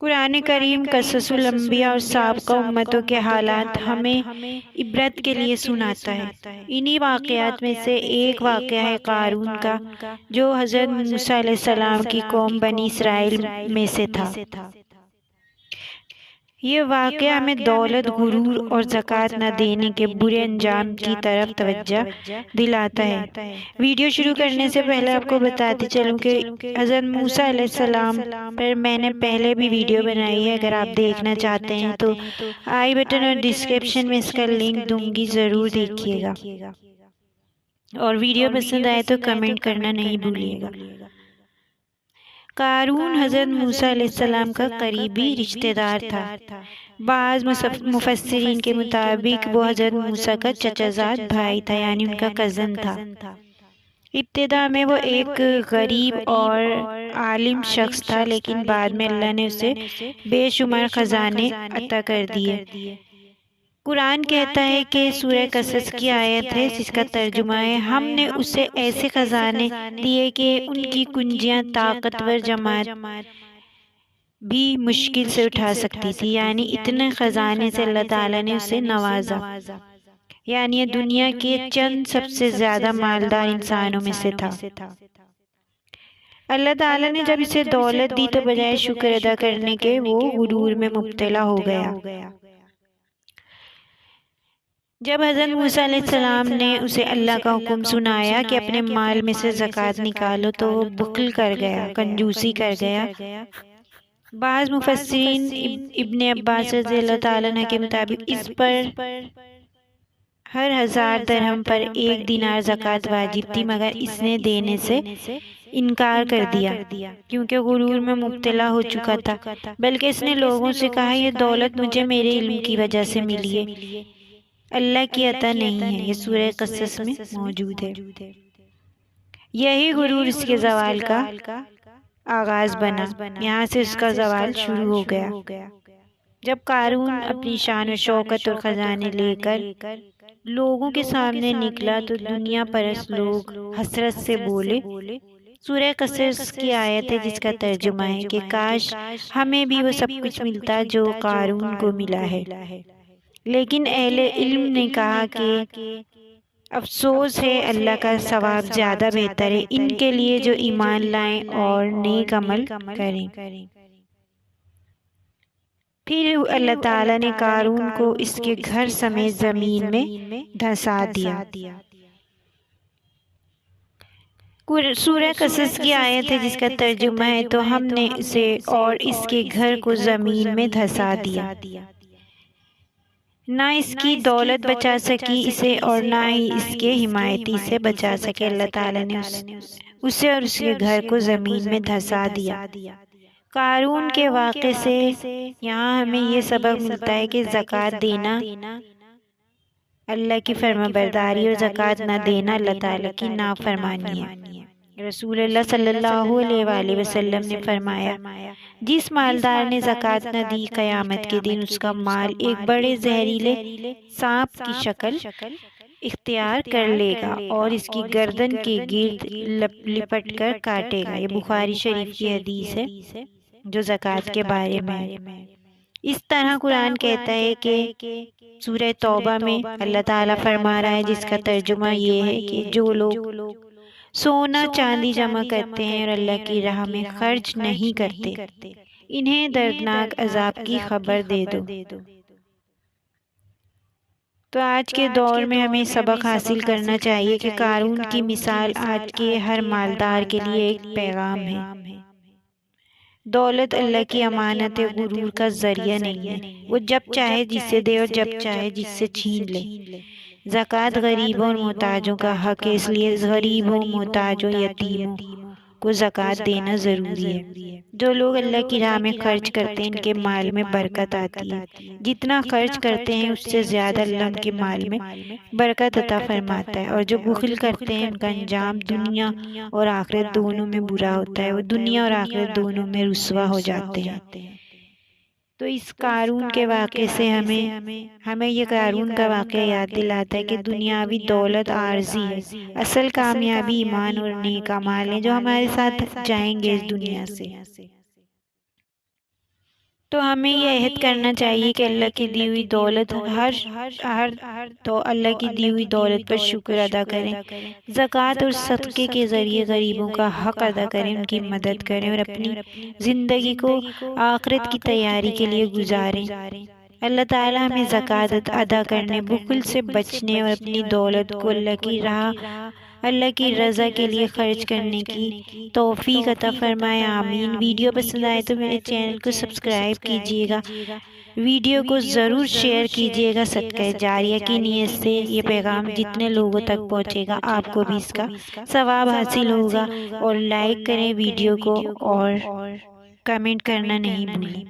قرآن کریم قصص الانبیاء اور سابقہ امتوں کے حالات ہمیں عبرت کے لیے سناتا ہے۔ انہی واقعات میں سے ایک واقعہ ہے قارون کا، جو حضرت موسیٰ علیہ السلام کی قوم بنی اسرائیل میں سے تھا۔ یہ واقعہ ہمیں دولت، غرور اور زکوٰۃ نہ دینے کے برے انجام کی طرف توجہ دلاتا ہے۔ ویڈیو شروع کرنے سے پہلے آپ کو بتاتی چلوں کہ حضرت موسیٰ علیہ السلام پر میں نے پہلے بھی ویڈیو بنائی ہے، اگر آپ دیکھنا چاہتے ہیں تو آئی بٹن اور ڈسکرپشن میں اس کا لنک دوں گی، ضرور دیکھیے گا، اور ویڈیو پسند آئے تو کمنٹ کرنا نہیں بھولیے گا۔ قارون حضرت موسیٰ علیہ السلام کا قریبی رشتہ دار تھا۔ بعض مفسرین کے مطابق وہ حضرت موسیٰ کا چچا زاد بھائی تھا، یعنی ان کا کزن تھا۔ ابتدا میں وہ ایک غریب اور عالم شخص تھا، لیکن بعد میں اللہ نے اسے بے شمار خزانے عطا کر دیے۔ قرآن کہتا ہے کہ سورہ قصص کی آیت ہے جس کا ترجمہ ہے، ہم نے اسے ایسے خزانے دیے کہ ان کی کنجیاں طاقتور جماعت بھی مشکل سے اٹھا سکتی تھی، یعنی اتنے خزانے سے اللہ تعالیٰ نے اسے نوازا، یعنی یہ دنیا کے چند سب سے زیادہ مالدار انسانوں میں سے تھا۔ اللہ تعالیٰ نے جب اسے دولت دی تو بجائے شکر ادا کرنے کے وہ غرور میں مبتلا ہو گیا۔ جب حضرت موسیٰ علیہ السلام نے اسے اللہ کا حکم سنایا کہ اپنے مال میں سے زکوٰۃ نکالو تو وہ بخل کر گیا، کنجوسی کر گیا۔ بعض مفسرین ابن عباس رضی اللہ تعالیٰ عنہ کے مطابق اس پر ہر 1000 درہم پر 1 دینار زکوٰۃ واجب تھی، مگر اس نے دینے سے انکار کر دیا کیونکہ غرور میں مبتلا ہو چکا تھا، بلکہ اس نے لوگوں سے کہا یہ دولت مجھے میرے علم کی وجہ سے ملی ہے، اللہ کی عطا نہیں ہے۔ یہ سورہ قصص میں موجود ہے۔ یہی غرور اس کے زوال کا آغاز بنا، یہاں سے اس کا زوال شروع ہو گیا۔ جب قارون اپنی شان و شوکت اور خزانے لے کر لوگوں کے سامنے نکلا تو دنیا پرست لوگ حسرت سے بولے۔ سورہ قصص کی آیت ہے جس کا ترجمہ ہے کہ کاش ہمیں بھی وہ سب کچھ ملتا جو قارون کو ملا ہے، لیکن اہل علم نے کہا کہ افسوس ہے، اللہ کا ثواب زیادہ بہتر ہے ان کے لیے جو ایمان لائیں اور نیک عمل کریں۔ پھر اللہ تعالیٰ نے قارون کو اس کے گھر سمیت زمین میں دھسا دیا۔ سورہ قصص کی آیت ہے جس کا ترجمہ ہے تو ہم نے اسے اور اس کے گھر کو زمین میں دھسا دیا، نہ اس کی دولت بچا سکی اسے اور نہ ہی اس کے حمایتی سے بچا سکے۔ اللہ تعالیٰ نے اسے اور اس کے گھر کو زمین میں دھسا دیا۔ قارون کے واقعے سے یہاں ہمیں یہ سبق ملتا ہے کہ زکوٰۃ دینا اللہ کی فرمانبرداری اور زکوٰۃ نہ دینا اللہ تعالیٰ کی نافرمانی ہے۔ رسول اللہ صلی اللہ علیہ وآلہ وسلم نے فرمایا، جس مالدار نے زکوٰۃ نہ دی قیامت کے دن اس کا مال ایک بڑے زہریلے سانپ کی شکل اختیار کر لے گا اور اس کی گردن کے گرد لپٹ کر کاٹے گا۔ یہ بخاری شریف کی حدیث ہے جو زکوٰۃ کے بارے میں ہے۔ اس طرح قرآن کہتا ہے کہ سورہ توبہ میں اللہ تعالیٰ فرما رہا ہے جس کا ترجمہ یہ ہے کہ جو لوگ سونا چاندی جمع کرتے ہیں اور اللہ کی راہ میں خرچ نہیں کرتے، انہیں دردناک عذاب کی خبر دے دو۔ تو آج کے دور میں ہمیں سبق حاصل کرنا چاہیے کہ قارون کی مثال آج کے ہر مالدار کے لیے ایک پیغام ہے۔ دولت اللہ کی امانت ہے، غرور کا ذریعہ نہیں ہے، وہ جب چاہے جسے دے اور جب چاہے جس سے چھین لے۔ زکوٰۃ غریبوں اور محتاجوں کا حق ہے، اس لیے غریبوں، محتاجوں، یتیموں کو زکوٰۃ دینا ضروری ہے۔ جو لوگ اللہ کی راہ میں خرچ کرتے ہیں ان کے مال میں برکت آتی ہے، جتنا خرچ کرتے ہیں اس سے زیادہ اللہ ان کے مال میں برکت عطا فرماتا ہے، اور جو بخل کرتے ہیں ان کا انجام دنیا اور آخرت دونوں میں برا ہوتا ہے، وہ دنیا اور آخرت دونوں میں رسوا ہو جاتے ہیں۔ تو اس قارون کے واقعے سے ہمیں یہ قارون کا واقعہ یاد دلاتا ہے کہ دنیاوی دولت عارضی ہے، اصل کامیابی ایمان اور نیک اعمال ہیں جو ہمارے ساتھ جائیں گے اس دنیا سے۔ تو ہمیں یہ عہد کرنا چاہیے کہ اللہ کی دی ہوئی دولت اللہ کی دی ہوئی دولت پر شکر ادا کریں، زکوٰۃ اور صدقے کے ذریعے غریبوں کا حق ادا کریں، ان کی مدد کریں اور اپنی زندگی کو آخرت کی تیاری کے لیے گزاریں۔ اللہ تعالیٰ ہمیں زکوٰۃ ادا کرنے، بخل سے بچنے اور اپنی دولت کو اللہ کی رضا کے لیے خرچ کرنے کی توفیق عطا فرمائے، آمین۔ ویڈیو پسند آئے تو میرے چینل کو سبسکرائب کیجیے گا، ویڈیو کو ضرور شیئر کیجیے گا، صدقہ جاریہ کی نیت سے یہ پیغام جتنے لوگوں تک پہنچے گا آپ کو بھی اس کا ثواب حاصل ہوگا، اور لائک کریں ویڈیو کو اور کمنٹ کرنا نہیں بھولیں۔